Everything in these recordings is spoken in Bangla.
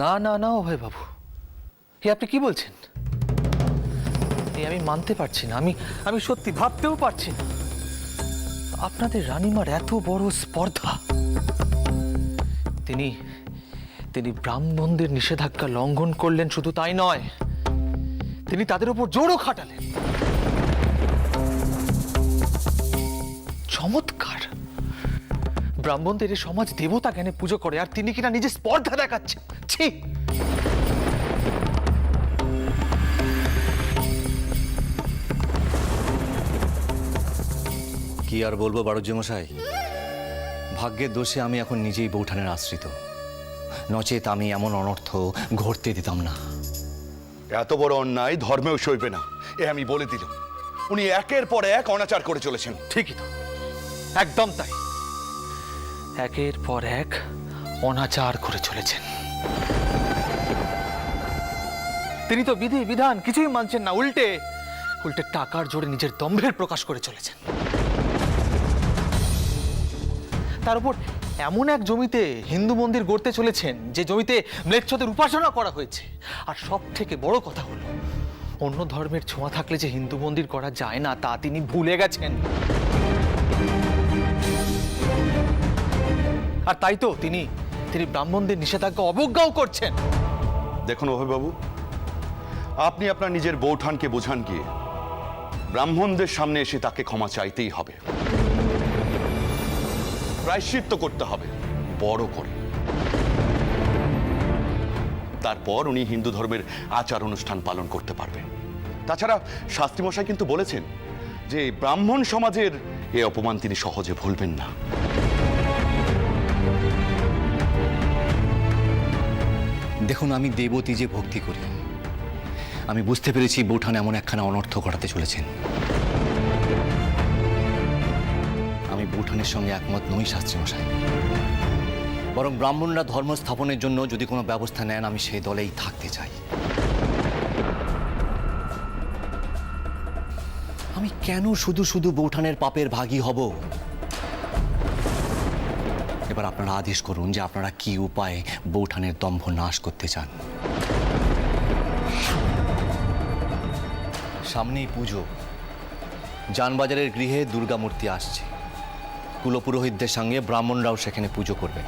না না না অভয় বাবু, এ আপনি কি বলছেন? আমি মানতে পারছি না, আমি সত্যি ভাবতেও পারছি না আপনাদের রানীমার এত বড় স্পর্ধা। তিনি ব্রাহ্মণদের নিষেধাজ্ঞা লঙ্ঘন করলেন, শুধু তাই নয়, তিনি তাদের উপর জোরও খাটালেন। চমৎকার! ব্রাহ্মণদের এই সমাজ দেবতা জ্ঞানে পুজো করে, আর তিনি কিনা নিজে স্পর্ধা দেখাচ্ছেন। ছি! কি আর বলবো বাড়ুজ্যে মশাই, ভাগ্যের দোষে আমি এখন নিজেই বৌঠানের আশ্রিত, নচেত আমি এমন অনর্থ ঘটতে দিতাম না। এত বড় অন্যায় ধর্মেও সইবে না, এ আমি বলে দিলাম। উনি একের পর এক অনাচার করে চলেছেন। ঠিকই তো, একদম তাই, একের পর এক অনাচার করে চলেছেন। তিনি তো বিধি বিধান কিছুই মানছেন না, উল্টে টাকার জোরে নিজের দম্ভের প্রকাশ করে চলেছেন। তার উপর এমন এক জমিতে হিন্দু মন্দির গড়তে চলেছেন যে জমিতে ম্লেচ্ছদের উপাসনা করা হয়েছে। আর সব থেকে বড় কথা হলো, অন্য ধর্মের ছোঁয়া থাকলে যে হিন্দু মন্দির করা যায় না তা তিনি ভুলে গেছেন। আর তাই তো তিনি ব্রাহ্মণদের নিষেধাজ্ঞা অবজ্ঞাও করছেন। দেখুন অভয়বাবু, আপনি আপনার নিজের বৌঠানকে বোঝান গিয়ে ব্রাহ্মণদের সামনে এসে তাকে ক্ষমা চাইতেই হবে, প্রায়শ্চিত্ত করতে হবে বড় করে। তারপর উনি হিন্দু ধর্মের আচার অনুষ্ঠান পালন করতে পারবেন। তাছাড়া শাস্ত্রী মশাই কিন্তু বলেছেন যে ব্রাহ্মণ সমাজের এ অপমান তিনি সহজে ভুলবেন না। দেখুন, আমি দেবতী যে ভক্তি করি, আমি বুঝতে পেরেছি বৌঠান এমন একখানা অনর্থ ঘটাতে চলেছেন। আমি বৌঠানের সঙ্গে একমত নই শাস্ত্রী মশাই, বরং ব্রাহ্মণরা ধর্ম স্থাপনের জন্য যদি কোনো ব্যবস্থা নেন, আমি সেই দলেই থাকতে চাই। আমি কেন শুধু শুধু বৌঠানের পাপের ভাগী হব? এবার আপনারা আদেশ করুন যে আপনারা কি উপায়ে বৌঠানের দম্ভ নাশ করতে চান। সামনেই পুজো, জানবাজারের গৃহে দুর্গা মূর্তি আসছে, কুলপুরোহিতদের সঙ্গে ব্রাহ্মণরাও সেখানে পুজো করবেন।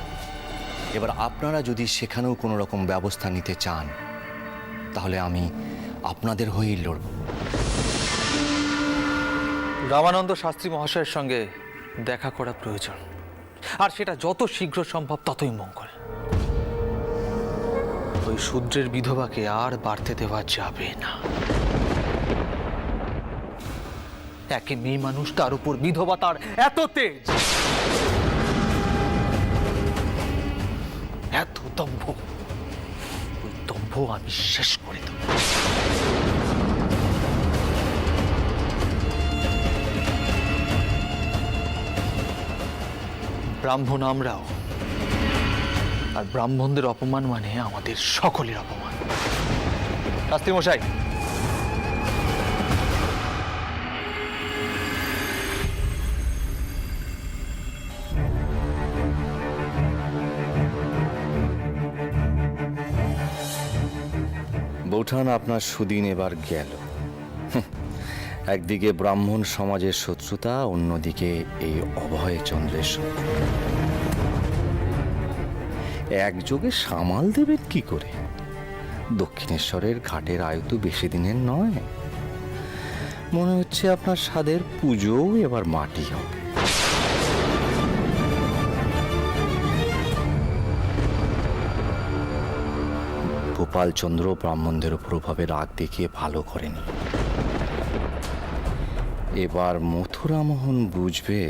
এবার আপনারা যদি সেখানেও কোনো রকম ব্যবস্থা নিতে চান, তাহলে আমি আপনাদের হয়েই লড়ব। রামানন্দ শাস্ত্রী মহাশয়ের সঙ্গে দেখা করা প্রয়োজন, আর সেটা যত শীঘ্র সম্ভব ততই মঙ্গল। ওই শূদ্রের বিধবাকে আর বাড়তে দেওয়া যাবে না। একে মেয়ে মানুষ, তার উপর বিধবা, তার এত তেজ, এত দম্ভ, ওই দম্ভ আমি শেষ করে দেব। ব্রাহ্মণ আমরাও, আর ব্রাহ্মণদের অপমান মানে আমাদের সকলের অপমান। শাস্ত্রী মশাই, বৌঠান, আপনার সুদিন এবার গেল। একদিকে ব্রাহ্মণ সমাজের শত্রুতা, অন্যদিকে এই অভয়চন্দ্রের শত্রু, একযোগে সামাল দেবেন কি করে? দক্ষিণেশ্বরের ঘাটের আয়ু তো বেশি দিনের নয়, মনে হচ্ছে আপনার স্বাদের পুজোও এবার মাটি হবে। গোপালচন্দ্র ব্রাহ্মণদের উপর ওভাবে রাগ দেখিয়ে ভালো করেনি। এবার মথুরামোহন বুঝবে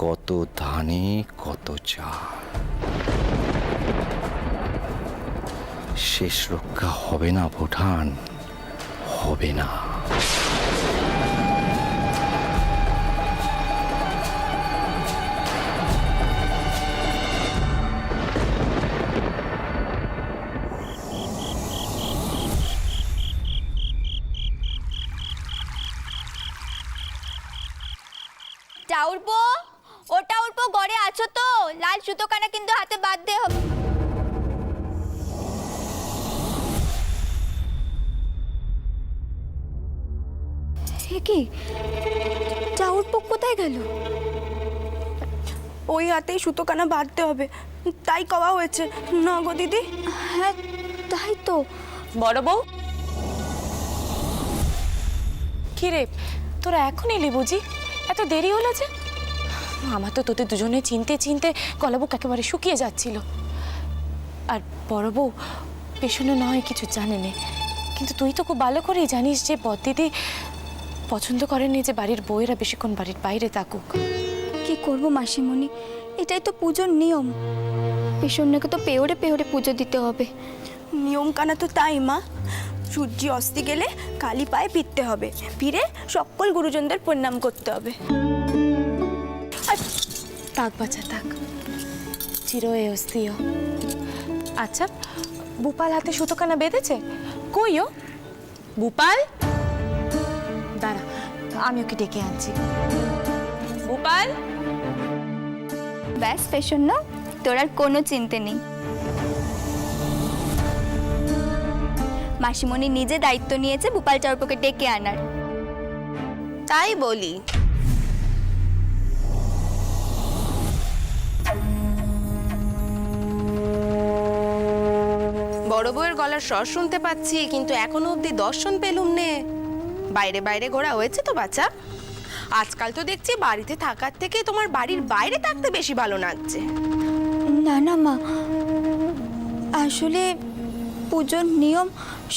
কত ধানে কত চাল। শেষ রক্ষা হবে না বৌঠান, হবে না। টাউরপো, ও টাউরপো, ঘরে আছো তো? লাল সুতোখানা কিন্তু হাতে বাঁধতে হবে। কি চাউরপো কোথায় গেল? ওই হাতেই সুতোকানা বাঁধতে হবে, তাই কওয়া হয়েছে না গো দিদি? হ্যাঁ তাই তো। বড় বউ, কি রে তোরা এখন এলি বুঝি? এত দেরি হলো যে? আমার তো তোদের দুজনে চিনতে চিনতে গলাবুক একেবারে শুকিয়ে যাচ্ছিল। আর বড় বউ পেছনে নয় কিছু জানে নে, কিন্তু তুই তো খুব ভালো করেই জানিস যে বড়দিদি পছন্দ করেনি যে বাড়ির বউয়েরা বেশিক্ষণ বাড়ির বাইরে থাকুক। কি করব মাসিমণি, এটাই তো পুজোর নিয়ম। পেছনকে তো পেহরে পেহরে পুজো দিতে হবে। নিয়ম কানা তো তাই মা, সূর্য অস্তি গেলে কালী পায়ে ফিরতে হবে, ফিরে সকল গুরুজনদের প্রণাম করতে হবে। থাক বাচ্চা থাক, চিরয়ে অস্তিও। আচ্ছা, ভূপাল হাতে সুতোকানা বেঁধেছে? কইও ভূপাল, দাঁড়া আমি ওকে ডেকে আনছি। ভূপাল, ব্যাস পেছন না, তোর আর কোনো চিন্তা নেই। মাসিমণি নিজে দায়িত্ব নিয়েছে ভূপাল চাউরপোকে ডেকে আনার। তাই বলি। বড় বউয়ের গলার স্বর শুনতে পাচ্ছি, কিন্তু এখনো অবধি দর্শন পেলুম নে। বাইরে বাইরে ঘোরা হয়েছে তো বাচ্চা? আজকাল তো দেখছি বাড়িতে থাকার থেকে তোমার বাড়ির বাইরে থাকতে বেশি ভালো লাগছে। না না মা, আসলে পুজোর নিয়ম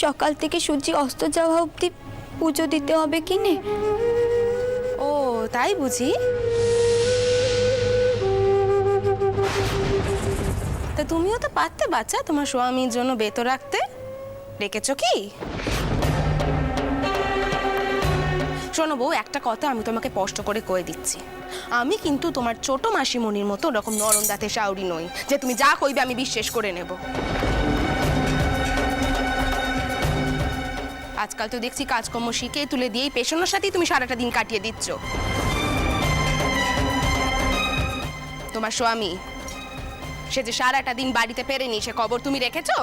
সকাল থেকে সূর্য অস্ত যাওয়া অবধি পুজো দিতে হবে কি নে। ও তাই বুঝি? তা তুমিও তো পারতে বাচ্চা তোমার স্বামীর জন্য বেত রাখতে। রেখেছো কি? শোনো বউ, একটা কথা আমি তোমাকে স্পষ্ট করে কয়ে দিচ্ছি, আমি কিন্তু তোমার ছোট মাসিমণির মতো ওরকম নরম দাঁতে শাউরি নই যে তুমি যা কইবে আমি বিশ্বাস করে নেব। আজকাল তো দেখছি কাজকর্ম শিখে তুলে দিয়েই পেশনের সাথেই তুমি সারাটা দিন কাটিয়ে দিচ্ছ। তোমার স্বামী সে যে সারাটা দিন বাড়িতে ফেরেনি, সে খবর তুমি রেখেছো?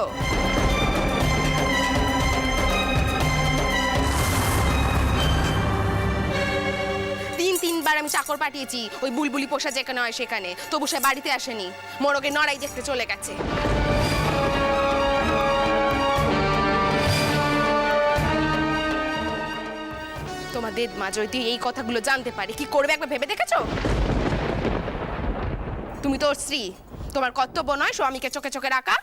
তিনবার আমি চাকর পাঠিয়েছি ওই বুলবুলি পোষা যেখানে হয় সেখানে, তবু সে বাড়িতে আসেনি, মোরগে নড়াই দেখতে চলে গেছে। তোমাদের মা যদি এই কথাগুলো জানতে পারে কি করবে একবার ভেবে দেখেছো? তুমি তোর স্ত্রী, তোমার কর্তব্য নয় স্বামীকে চোখে চোখে রাখা?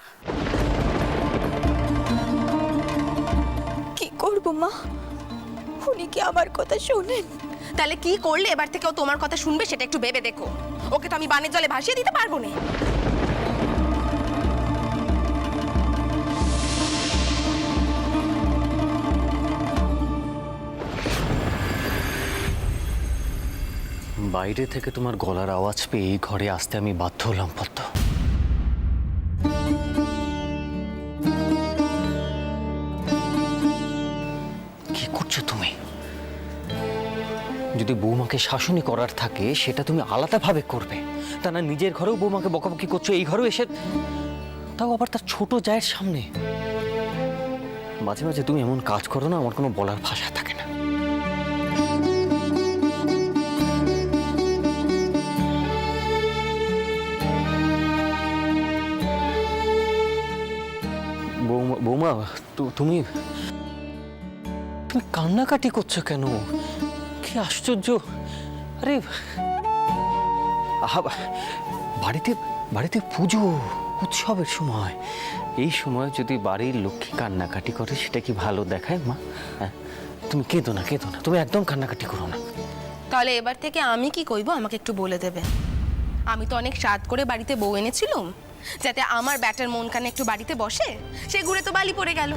কি করব মা, উনি কি আমার কথা শোনেন? তাহলে কি করলে এবার থেকে ও তোমার কথা শুনবে সেটা একটু ভেবে দেখো। ওকে তো আমি বানের জলে ভাসিয়ে দিতে পারবো না। বাইরে থেকে তোমার গলার আওয়াজ পেয়ে এই ঘরে আসতে আমি বাধ্য হলাম পদ্ম। কি করছো তুমি? যদি বৌমাকে শাসনই করার থাকে সেটা তুমি আলাদাভাবে করবে, তা না নিজের ঘরেও বৌমাকে বকাবকি করছো, এই ঘরেও এসে, তাও আবার তার ছোট জায়ের সামনে। মাঝে মাঝে তুমি এমন কাজ করো না, আমার কোনো বলার ভাষা থাকে না। বৌমা, তুমি তুমি কান্নাকাটি করছো কেন? কি আশ্চর্য! আরে বাড়িতে বাড়িতে পুজো উৎসবের সময়, এই সময় যদি বাড়ির লক্ষ্মী কান্নাকাটি করে সেটা কি ভালো দেখায় মা? হ্যাঁ, তুমি কেঁদো না, কেঁদো না, তুমি একদম কান্নাকাটি করো না। তাহলে এবার থেকে আমি কি কইবো আমাকে একটু বলে দেবে। আমি তো অনেক স্বাদ করে বাড়িতে বউ এনেছিলাম যাতে আমার ব্যাটার মন কানে একটু বাড়িতে বসে, সে ঘুরে তো বালি পড়ে গেল।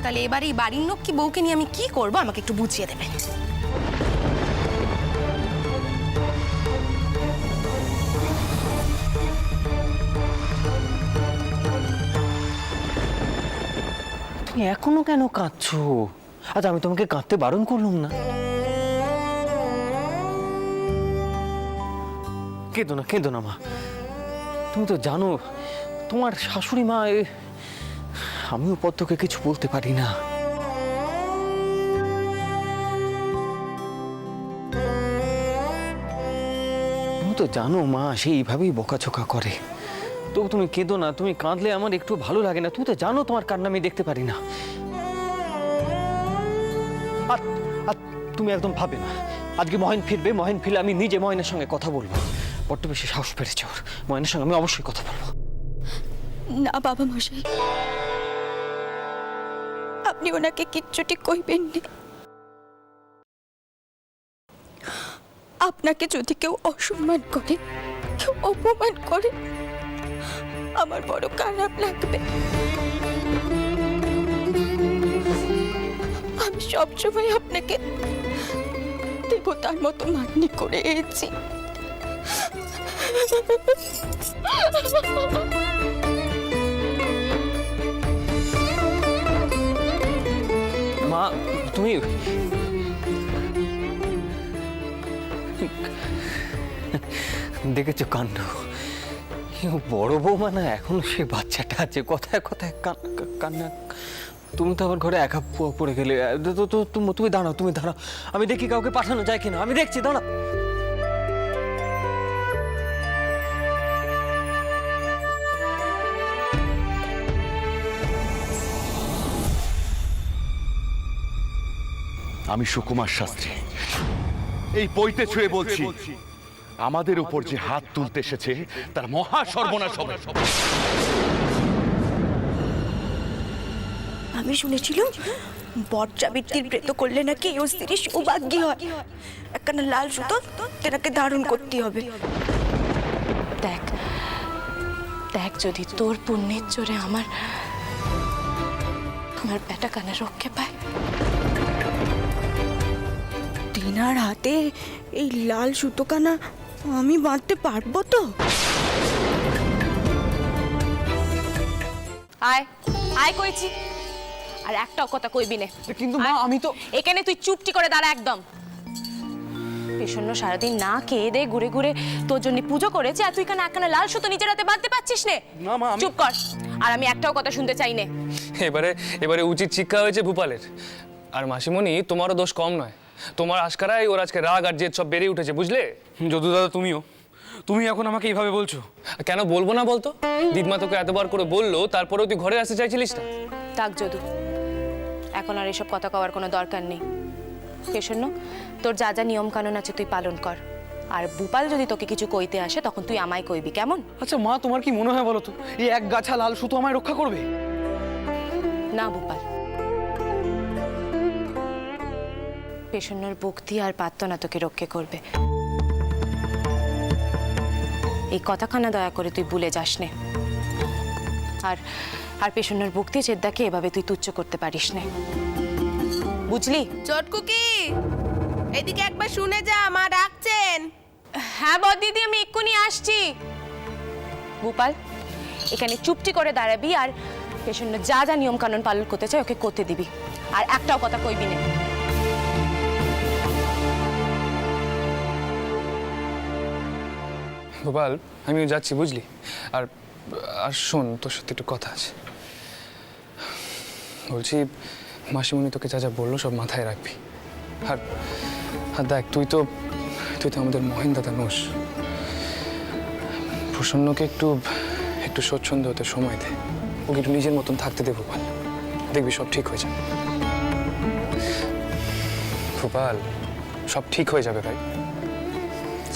তাহলে এবার এই বাড়ির লক্ষ্মী বউকে নিয়ে আমি কি করব আমাকে একটু বুঝিয়ে দেবে। তুমি এখনো কেন কাঁদছো? আচ্ছা, আমি তোমাকে কাঁদতে বারণ করলাম না। কেঁদো না, কেঁদো না মা। তুমি তো জানো তোমার শাশুড়ি মা, আমিও পদ্মকে কিছু বলতে পারি না। তুমি তো জানো মা সে এইভাবেই বকাঝকা করে। তবু তুমি কেঁদো না, তুমি কাঁদলে আমার একটু ভালো লাগে না। তুমি তো জানো তোমার কান্না আমি দেখতে পারি না। আর আর তুমি একদম ভাবে না আজকে মহেন ফিরবে, মহেন ফিরলে আমি নিজে মহেনের সঙ্গে কথা বলবো। বড্ড বেশি সাহস পেরেছে ওর, মহেনের সঙ্গে আমি অবশ্যই কথা বলবো। না বাবা মশাই, আপনি ওনাকে কিচ্ছুটি কইবেন না। আপনাকে যদি কেউ অসম্মান করে, কেউ অপমান করে, আমার বড় খারাপ লাগবে। আমি সবসময় আপনাকে দেবতার মতো মান্য করে এসেছি। মা তুমি দেখেছো কাণ্ড, বড় বৌমা না এখন সে বাচ্চাটা আছে, কথায় কথায় কান্না। তুমি তো আবার ঘরে একা পড়ে গেলে। তুমি দাঁড়াও, তুমি দাঁড়াও, আমি দেখি কাউকে পাঠানো যায় কিনা, আমি দেখছি, দাঁড়াও। আমি সুকুমার শাস্ত্রী এই পইতে ছুঁয়ে বলছি, আমাদের উপর যে হাত তুলতে এসেছে তার মহা সর্বনাশ হবে। আমি শুনেছিলাম বরযাবৃত্তির ব্রত করলে নাকি এই স্ত্রীর সৌভাগ্য হয়। একখানা লাল সুতো তেনাকে ধারণ করতে হবে। দেখ দেখ, যদি তোর পুণ্যের জোরে আমার বেটা কানে রক্ষে পায়। টিনার হাতে এই লাল সুতোখানা আমি বাঁধতে পারবো তো? আয় আয় কইছি, আর একটাও কথা কইবি না। কিন্তু মা আমি তো এখানে তুই চুপটি করে দাঁড়া একদম। পেছন্ন সারাদিন না খেয়ে দে ঘুরে ঘুরে তোর জন্য পুজো করেছে, আর তুই কেন একখানা লাল সুতো নিজের হাতে বাঁধতে পারছিস নে? না মা, চুপ কর, আর আমি একটাও কথা শুনতে চাই না। এবারে উচিত শিক্ষা হয়েছে ভূপালের। আর মাসিমণি, তোমারও দোষ কম নয়। তোমার আজকারাই ওর আজকে রাগ আর জেদ সব বেড়ে উঠেছে, বুঝলে? যদু দাদা তুমি এখন আমাকে এইভাবে বলছো? কেন বলবো না বলতো? দিদমা তোকে এতবার করে বললো, তারপরেও তুই ঘরে আসতে চাইছিলিস না। থাক যদু, এখন আর এসব কথা কওয়ার কোনো দরকার নেই। কেশন্য, তোর যা যা নিয়ম কানুন আছে তুই পালন কর। আর ভূপাল যদি তোকে কিছু কইতে আসে তখন তুই আমায় কইবি, কেমন? আচ্ছা মা, তোমার কি মনে হয় বলো তো এই এক গাছা লাল সুতো আমায় রক্ষা করবে? না ভূপাল, পেশন্যর ভক্তি আর প্রার্থনা তোকে রক্ষা করবে। এই কথাখানা দয়া করে তুই ভুলে যাস নে। আর আর পেশন্যর ভক্তি চেদ্দাকে এভাবে তুই তুচ্ছ করতে পারিস না, বুঝলি? চটকুকি, এদিকে একবার শুনে যা, মা ডাকছেন। হ্যাঁ বদিদি, আমি এক্ষুনি আসছি। ভূপাল, এখানে চুপটি করে দাঁড়াবি, আর পেশন্য যা যা নিয়ম কানুন পালন করতে চায় ওকে করতে দিবি, আর একটাও কথা কইবি না। ভূপাল, আমিও যাচ্ছি, বুঝলি? আর আর শোন, তোর সাথে একটু কথা আছে। বলছি, মাসিমণি তোকে যা যা বললো সব মাথায় রাখবি। আর আর দেখ, তুই তো আমাদের মহেন দাদা নোস। প্রসন্নকে একটু একটু স্বচ্ছন্দ হতে সময় দে, ওকে একটু নিজের মতন থাকতে দে ভূপাল। দেখবি সব ঠিক হয়ে যাবে। ভূপাল, সব ঠিক হয়ে যাবে ভাই,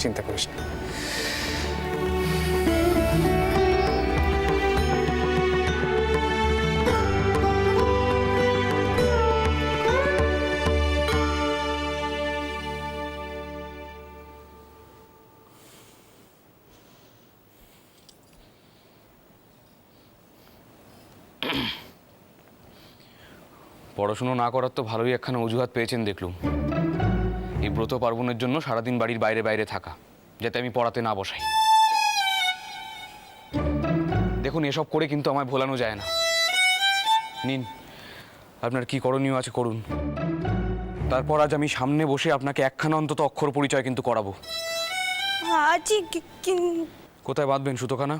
চিন্তা করিস না। পড়াশুনো না করার তো ভালোই একখানা অজুহাত পেয়েছেন দেখলুম। এই ব্রত পার্বণের জন্য সারাদিন বাড়ির বাইরে বাইরে থাকা, যাতে আমি পড়াতে না বসাই। দেখুন, এসব করে কিন্তু আমায় ভোলানো যায় না। নিন, আপনার কি করণীয় আছে করুন। তারপর আজ আমি সামনে বসে আপনাকে একখানা অন্তত অক্ষর পরিচয় কিন্তু করাবো। আজই কোথায় বাঁধবেন সুতোখানা?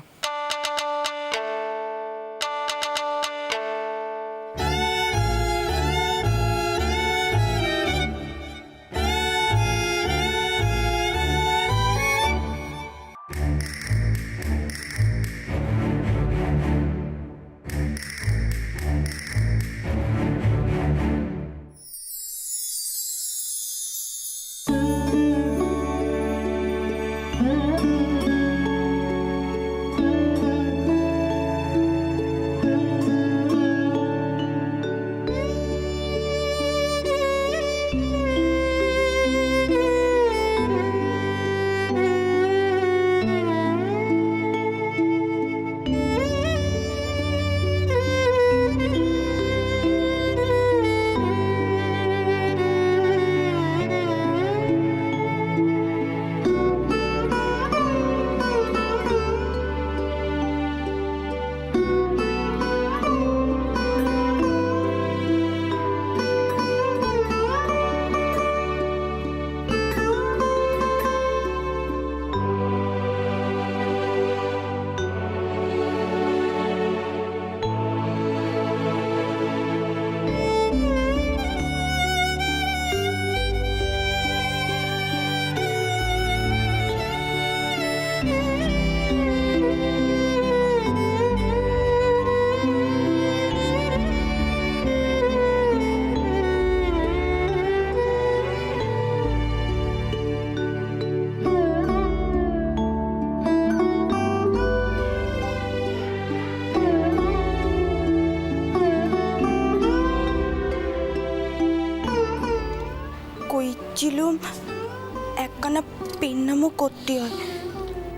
নিয়মও করতে হয়।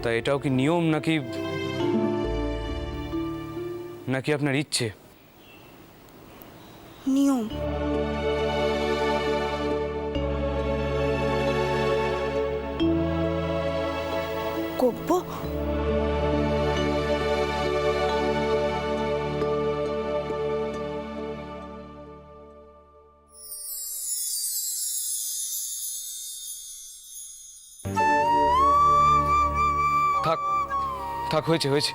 তা এটাও কি নিয়ম নাকি নাকি আপনার ইচ্ছে? নিয়ম। করবো। থাক থাক, হয়েছে হয়েছে।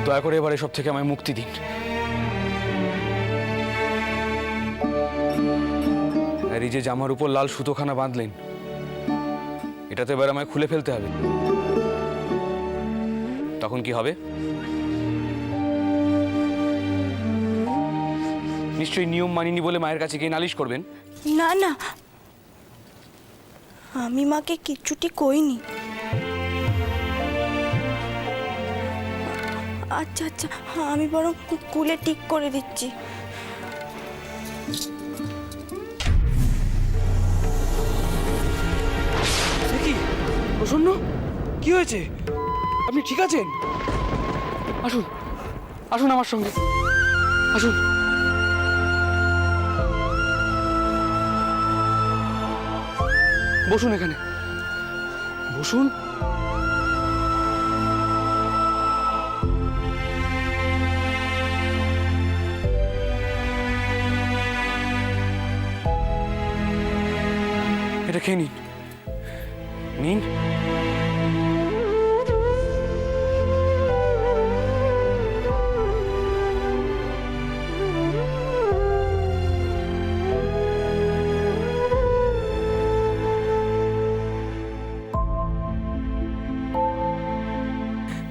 দয়া করে এবার এসব থেকে আমায় মুক্তি দিন। আর এই যে জামার উপর লাল সুতোখানা বাঁধলেন, এটা তো এবার আমায় খুলে ফেলতে হবে। তখন কি হবে? নিশ্চয়ই নিয়ম মানিনি বলে মায়ের কাছে গিয়ে নালিশ করবেন। না না, আমি মাকে কিচ্ছুটি কইনি। আচ্ছা আচ্ছা, আমি বরং কুলে ঠিক করে দিচ্ছি। কি প্রসন্ন, কি হয়েছে? আপনি ঠিক আছেন? আসুন আসুন আমার সঙ্গে আসুন। বসুন এখানে, বসুন। এটা খেয়ে নিন, নিন।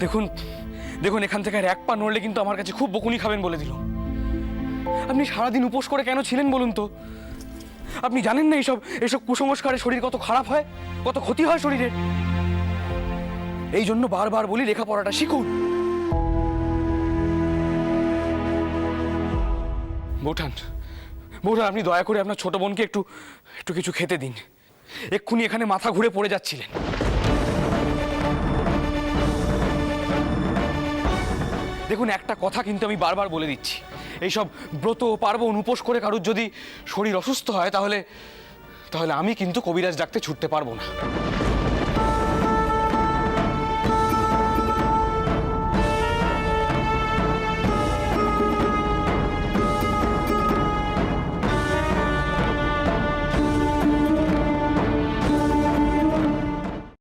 দেখুন দেখুন, এখান থেকে আর এক পা নড়লে কিন্তু আমার কাছে খুব বকুনি খাবেন বলে দিল। আপনি সারাদিন উপোস করে কেন ছিলেন বলুন তো? আপনি জানেন না এসব এসব কুসংস্কারে শরীর কত খারাপ হয়, কত ক্ষতি হয় শরীরের? এই জন্য বারবার বলি লেখাপড়াটা শিখুন। বৌঠান, বৌঠান, আপনি দয়া করে আপনার ছোট বোনকে একটু একটু কিছু খেতে দিন। এক্ষুনি এখানে মাথা ঘুরে পড়ে যাচ্ছিলেন। দেখুন, একটা কথা কিন্তু আমি বারবার বলে দিচ্ছি, এইসব ব্রত পার্বণ উপোস করে কারুর যদি শরীর অসুস্থ হয় তাহলে তাহলে আমি কিন্তু কবিরাজ ডাকতে ছুটতে পারবো না।